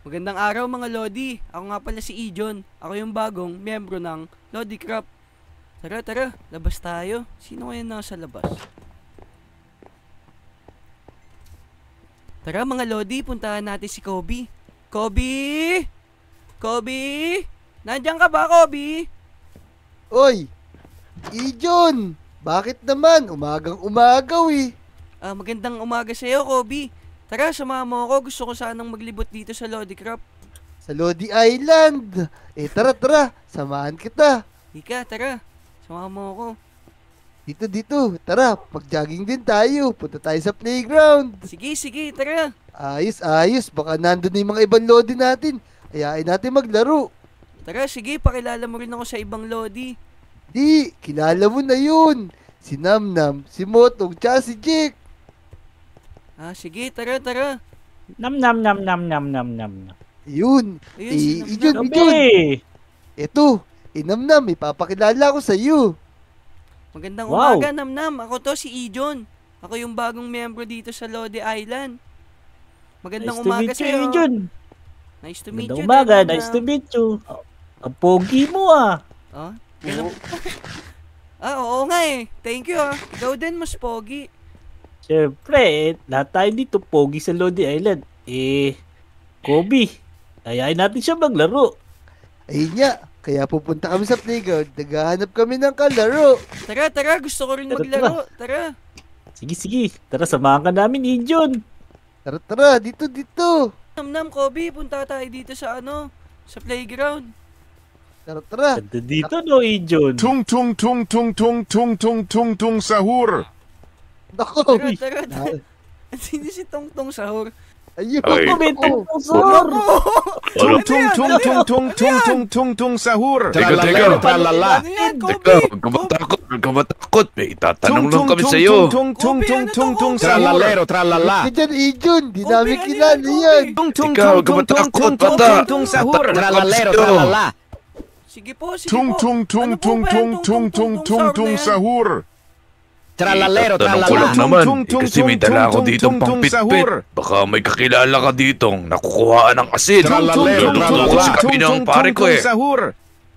Magandang araw mga Lodi. Ako nga pala si Ijon. Ako yung bagong miyembro ng Lodi Craft. Tara, labas tayo. Sino kaya nasa labas? Tara mga Lodi, puntahan natin si Kobe. Kobe! Kobe! Nandiyan ka ba, Kobe? Oy! Ijon! Bakit naman? Umagang umagaw eh. Magandang umaga sa'yo, Kobe. Tara, samahan mo ako. Gusto ko sanang maglibot dito sa Lodi Craft. Sa Lodi Island. Tara. Samahan kita. Ika, tara. Samahan mo ako. Dito. Tara, mag-jogging din tayo. Punta tayo sa playground. Sige, tara. Ayos. Baka nandun na yung mga ibang Lodi natin. Ayain natin maglaro. Tara, sige. Pakilala mo rin ako sa ibang Lodi. Di, kilala mo na yun. Si Namnam, si Motong, tsaka si Jake. Sige, tara. Nam. Yun. Ayun, si Ijon. Kobe! Eto, Namnam, ipapakilala ko sa iyo. Magandang Wow. umaga, Namnam. Ako to, si Ijon. Ako yung bagong miyembro dito sa Lodi Island. Magandang umaga sa'yo. Ijon. Nice to meet you. Magandang umaga, Namnam. nice to meet you. Ang pogi mo ah. Ganun. Oo nga eh. Thank you Ikaw din, mas pogi. Siyempre, lahat tayo dito pogi sa Lodi Island. Kobe, ayayin natin siya maglaro. Ayun nga, kaya pupunta kami sa playground. Naghahanap kami ng kalaro. Tara. Gusto ko rin maglaro. Tara. Sige. Tara, samahan ka namin, Ijon. Tara, dito. Namnam, Kobe, punta tayo dito sa sa playground. Tara. Ganda dito, no, Ijon? Tung sahur. Nako. Tara. Sino si Tongtong Sahur? Ayun. Ay. Kobe, sahur. Tung sahur. Teka. Tralala. Ano yan, Kobe? Teka, huwag ka matakot. May itatanong lang kami sa'yo. Tung tralalero, tralala. Diyan, Ijon. Di Kobe, namin ano kilala yan, Kobe? yan. Ikaw, huwag ka matakot, bata. sahur. Tralalero, tralala. Sige po. Tung sahur. Trallalero, tralala. Ko lang naman, kasi may dala ako ditong pangpitpit. Baka may kakilala ka ditong nakukuhaan ng asin. Trallalero, Tutukot si kami ng pare ko eh. sahur.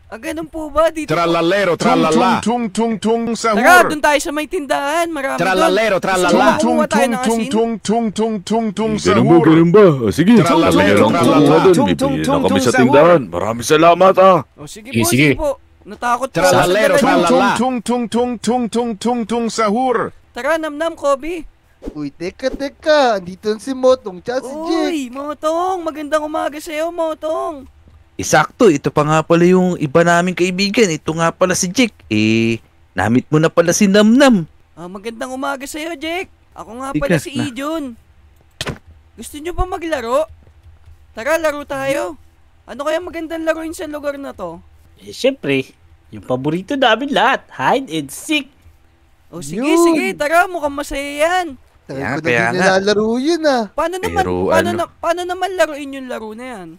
Ganun po ba? Dito po. Trallalero, tralala. Tung Tara, sahur. doon tayo sa may tindahan. Marami Trallalero, doon. tralala. Gusto mo makuha tayo ng asin? Tung Ganun sahur. ba? Sige, Tralala, meron tralala. kukuha doon. Tung, Bibili tung, na kami tung, sa sahur. tindahan. Maraming salamat Sige po, Sige. sige po. Natakot po ako sa Trallalero, dala niyo. tralala. Tung sahur. Tara, Namnam, Kobe. Uy, teka. Andito si Motong, tsaka si Jake. Uy, Motong. Magandang umaga sa'yo, Motong. Isakto, ito pa nga pala yung iba naming kaibigan. Ito nga pala si Jake. Namit mo na pala si Namnam. Magandang umaga sa'yo, Jake. Ako nga Ika pala si na. Ijon. Gusto nyo ba maglaro? Tara, laro tayo. Ano kaya magandang laruin sa lugar na to? Siyempre, yung paborito namin lahat, hide and seek. Sige, Yun. tara, mukhang masaya yan. Tagal ko na Kaya din nga. nilalaro yun ah. Paano naman, Pero paano naman laruin yung laro na yan?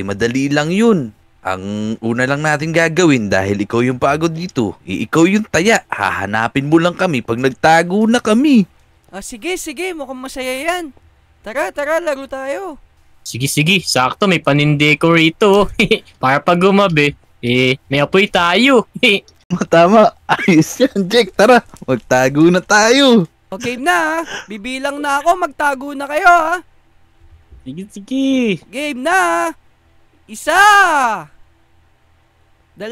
Madali lang yun. Ang una lang natin gagawin dahil ikaw yung pagod dito. Ikaw yung taya. Hahanapin mo lang kami pag nagtago na kami. Sige, mukhang masaya yan. Tara, laro tayo. Sige, sakto may paninde ko rito. Para pag gumabi, may apoy tayo. Tama. Ayos yan, Jake. Tara, magtago na tayo. Game na Bibilang na ako, magtago na kayo Sige. Game na 1, 2,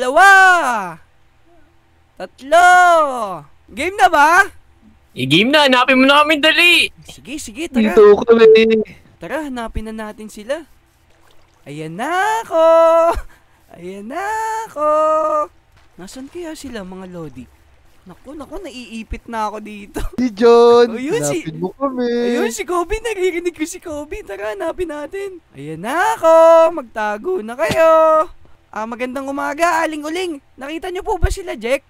3. Game na ba? Game na, hanapin mo na kami dali. Sige, tara. Dito kami. Tara, hanapin na natin sila. Ayan na ako. Nasaan kaya sila mga Lodi? Naku, naiipit na ako dito. Si John. Ayun, Hanapin mo kami. Ayun, si Kobe. Naririnig ko si Kobe. Tara, hanapin natin. Ayan na ako. Magtago na kayo. Magandang umaga, Aling Uling. Nakita niyo po ba sila, Jack?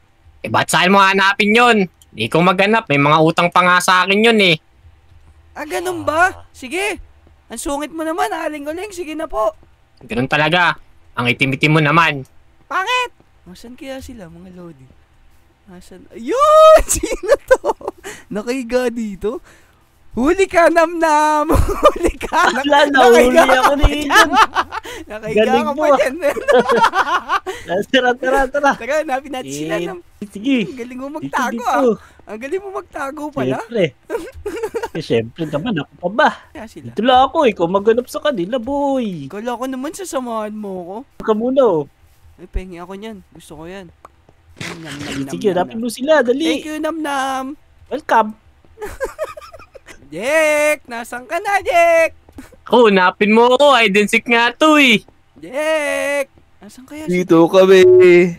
Ba't saan mo hanapin yun? Di ko maghanap, may mga utang pa nga sa akin yun eh. Ganun ba? Sige. Ang sungit mo naman, Aling Uling. Sige na po. Ganun talaga. Ang itim-itim mo naman. Pangit! Nasaan kaya sila, mga Lodi? Ayun! Sino to? Nakahiga dito? Huli ka, Namnam! Huli ka! Wala, nahuli ako ni Ijon. Nakahiga Galing ka mo, pa ah. dyan. Tara. Tara, hanapin natin sila. Nam. Sige. Ang galing mo Dito, magtago dito. ah. Ang galing mo magtago pala. Siyempre naman, ako pa ba? Kaya sila. Dito lang ako, ikaw maghanap sa kanila, boy. Kala ko naman sasamahan mo ko. Huwag ka muna, oh. Ay, pengi ako niyan. Gusto ko yan. Nam, Sige, hanapin mo sila, dali. Thank you, Namnam. Welcome. Jek! Nasaan ka na, Jek? Ako, napin mo ako. Hide and seek nga to eh. Jek! Nasaan kaya si... Dito kami.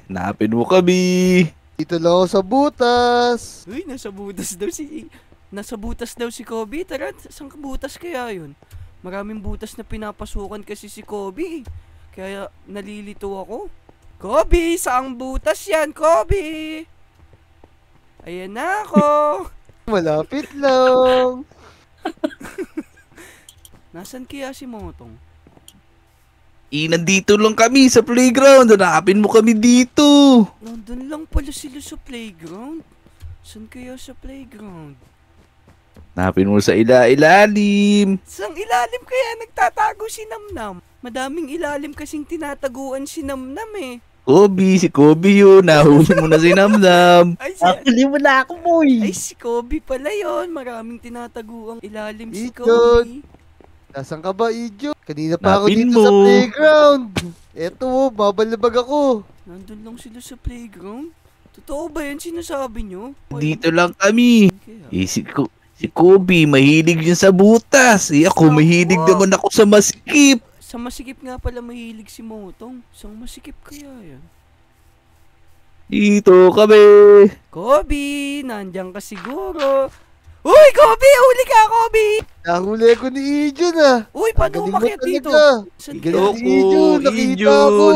Napin mo kami. Dito lang ako sa butas. Uy, nasa butas daw si... Nasa butas daw si Kobe. Tara, saan ka butas kaya yun? Maraming butas na pinapasukan kasi si Kobe. Kaya nalilito ako. Kobe, saang butas yan, Kobe? Ayan na ako. Malapit lang. Nasaan kaya si Motong? Nandito lang kami sa playground. Hanapin mo kami dito. Nandun lang pala sila sa playground. Saan kaya sa playground? Hanapin mo sa ilalim. Saan ilalim kaya nagtatago si Namnam? Madaming ilalim kasing tinataguan si Namnam eh. Si Kobe yun. Nahuli mo na si Namnam. Ay, si, Actually, wala ako, boy. ay, si Kobe pala yon. Maraming tinataguang ilalim si Ijon. Kobe. Nasaan ka ba, Ijo? Kanina pa ako Hanapin dito sa mo. playground. Eto, babalabag ako. Nandun lang sila sa playground? Totoo ba yan sinasabi nyo? Dito lang kami. Kaya, Si Kobe, mahilig yun sa butas. Ako, mahilig naman ako sa masikip. sa masikip nga pala mahilig si Motong. Saan masikip kaya yan? Dito kami. Kobe, nandyan ka siguro. Uy, Kobe! Huli ka, Kobe! Nahuli ko ni Ijon ah. Uy, paano Galing mo umakyat dito? talaga. Saan Galing kaya? ni Ijon, nakita Ijon. ko.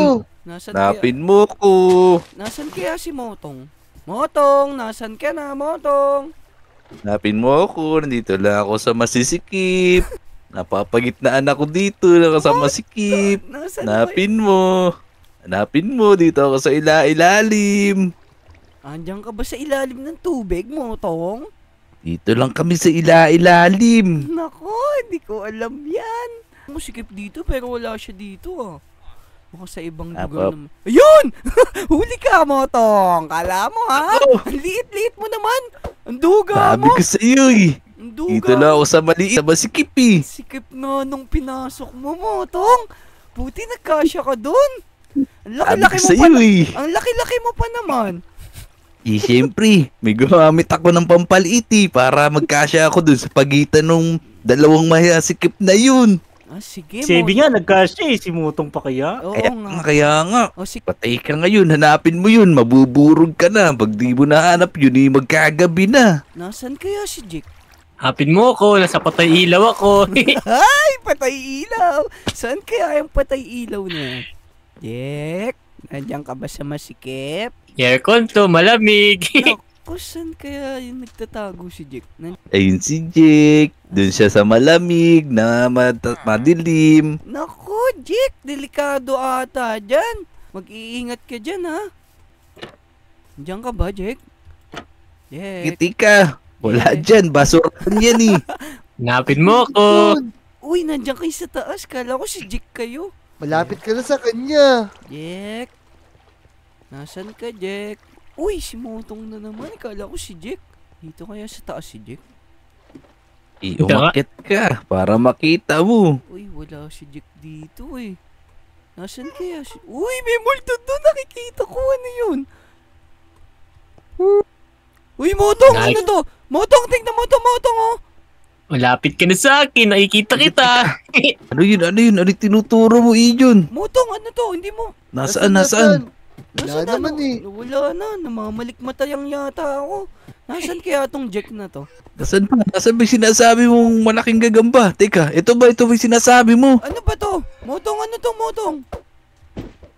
Nasaan kaya? Napin mo ko. Nasaan kaya si Motong? Motong, nasan ka na, Motong? Napin mo ako. Nandito lang ako sa masisikip. Napapagitnaan ako dito lang sa masikip. Nasaan ba? Hanapin mo. Hanapin mo. Dito ako sa ilalim. Andiyan ka ba sa ilalim ng tubig, Motong? Dito lang kami sa ilalim. Nako, hindi ko alam yan. Musikip dito pero wala siya dito ah. Baka sa ibang lugar naman. Ayun! Huli ka, Motong! Kala mo ha? Ang liit-liit mo naman! Ang duga Sabi mo! ko sa iyo eh. Ang duga Dito lang ako sa maliit. Sa masikip eh. Sikip na nung pinasok mo, Motong. Buti nagkasya ka dun. Ang Sabi laki-laki ko mo sa pa iyo eh. Ang laki-laki mo pa naman. Siyempre, may gumamit ako ng pampaliit eh, para magkasya ako dun sa pagitan ng dalawang masikip na yun. Ah, sige, Sabi nga, nagkasya eh. Si Motong pa kaya? Oo nga. Kaya nga. O, sige. Patay ka ngayon, hanapin mo yun, mabuburog ka na. Pag di mo nahanap yun, magkagabi na. Nasaan kaya si Jake? Hapin mo ako. Nasa patay ilaw ako. Ay, patay ilaw! Saan kaya yung patay ilaw na yan? Jake, nandiyan ka ba sa masikip? Aircon to, malamig. Naku, saan kaya yung nagtatago si Jake? Ayun si Jake, dun siya sa malamig na madilim. Naku, Jake, delikado ata dyan. Mag-iingat ka dyan, ha? Diyan ka ba, Jake? Jake. Ngiti ka, wala dyan, basurahan yan eh. Napin mo ako. Uy, nandiyan kayo sa taas. Kala ko si Jake kayo. Malapit ka na sa kanya. Jake. Nasaan ka, Jake? Uy, si Motong na naman. Kala ko si Jake. Dito kaya sa taas si Jake? Umakit ka para makita mo. Uy, wala si Jake dito eh. Nasaan kaya si... Uy, may multo doon. Nakikita ko. Ano yun? Uy, Motong! Nice. Ano to? Motong, tingnan mo to, Motong, oh! Malapit ka na sa akin. Nakikita kita. Ano yun? Ano yung tinuturo mo, Ijon? Motong, ano to? Hindi mo... Nasaan? Wala Nasaan naman eh. Wala na. Namamalikmatayang yata ako. Nasaan kaya tong Jack na to? Nasaan ba? Nasaan ba yung sinasabi mong malaking gagamba? Teka, ito ba yung sinasabi mo? Ano ba to? Motong, ano to, Motong?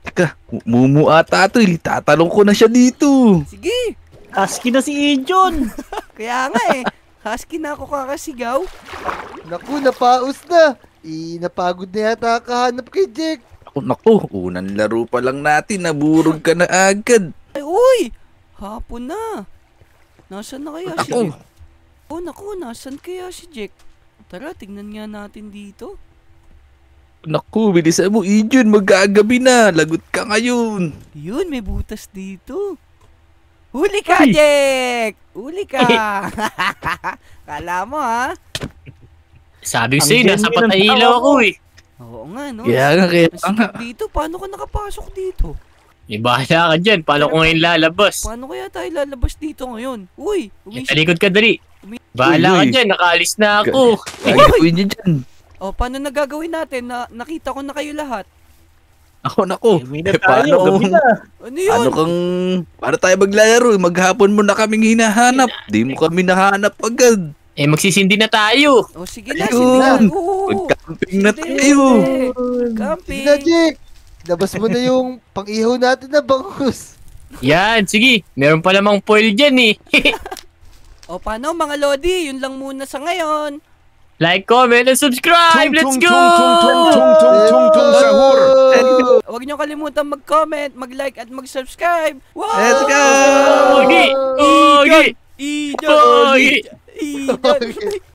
Teka, mumu ata ito eh. Tatalong ko na siya dito. Sige. Husky na si Ijon. Kaya nga eh. Husky na ako kakasigaw. Naku, napaus na. Napagod na yata kahanap kay Jake. Naku, unang laro pa lang natin, naburog ka na agad. Ay, uy! Hapon na. Nasaan na kaya si Ako, Jack? Oh, naku, nasan kaya si Jack? Tara, tignan nga natin dito. Naku, bilisan mo, Ijun. Magagabi na. Lagot ka ngayon. Yun, may butas dito. Huli ka, Ay. Jack! Huli ka! Kala mo, ha? Sabi ko Ang sa'yo, nasa genuine ng patay tao ilaw ako mo. eh. Oo nga, no? Kaya nga, kaya Ang nga. sikip dito. Paano ka nakapasok dito? Eh, bahala ka dyan. Paano ko ngayon lalabas? Paano kaya tayo lalabas dito ngayon? Uy, Eh, umisip. talikod ka dali. Bahala ka Uy, uy. dyan. Nakaalis na ako. Gagawin niyo dyan. O, paano nagagawin natin? Nakita ko na kayo lahat. Ako, naku. Gabi na Eh, tayo, gabi na. Ano yun? Ano kang... Para tayo maglalaro. Maghapon mo na kaming hinahanap. Di mo kami nahanap agad. Eh, magsisindi na tayo. O, sige na, Ayun. sige na. Oo. Mag-camping na Sige. tayo. Camping. Sige na, Jack. Labas mo na yung pang-ihaw natin na bangus. Yan, sige. Meron pa namang foil dyan eh. O, paano mga Lodi? Yun lang muna sa ngayon. Like, comment, and subscribe. Tung, Let's tung, go! tung, tung, tung, tung, tung, tung, sahur. Huwag niyo kalimutan mag-comment, mag-like, at mag-subscribe. Wow! Let's go! Ogi! Ogi! Ijon! Ogi! Ijon!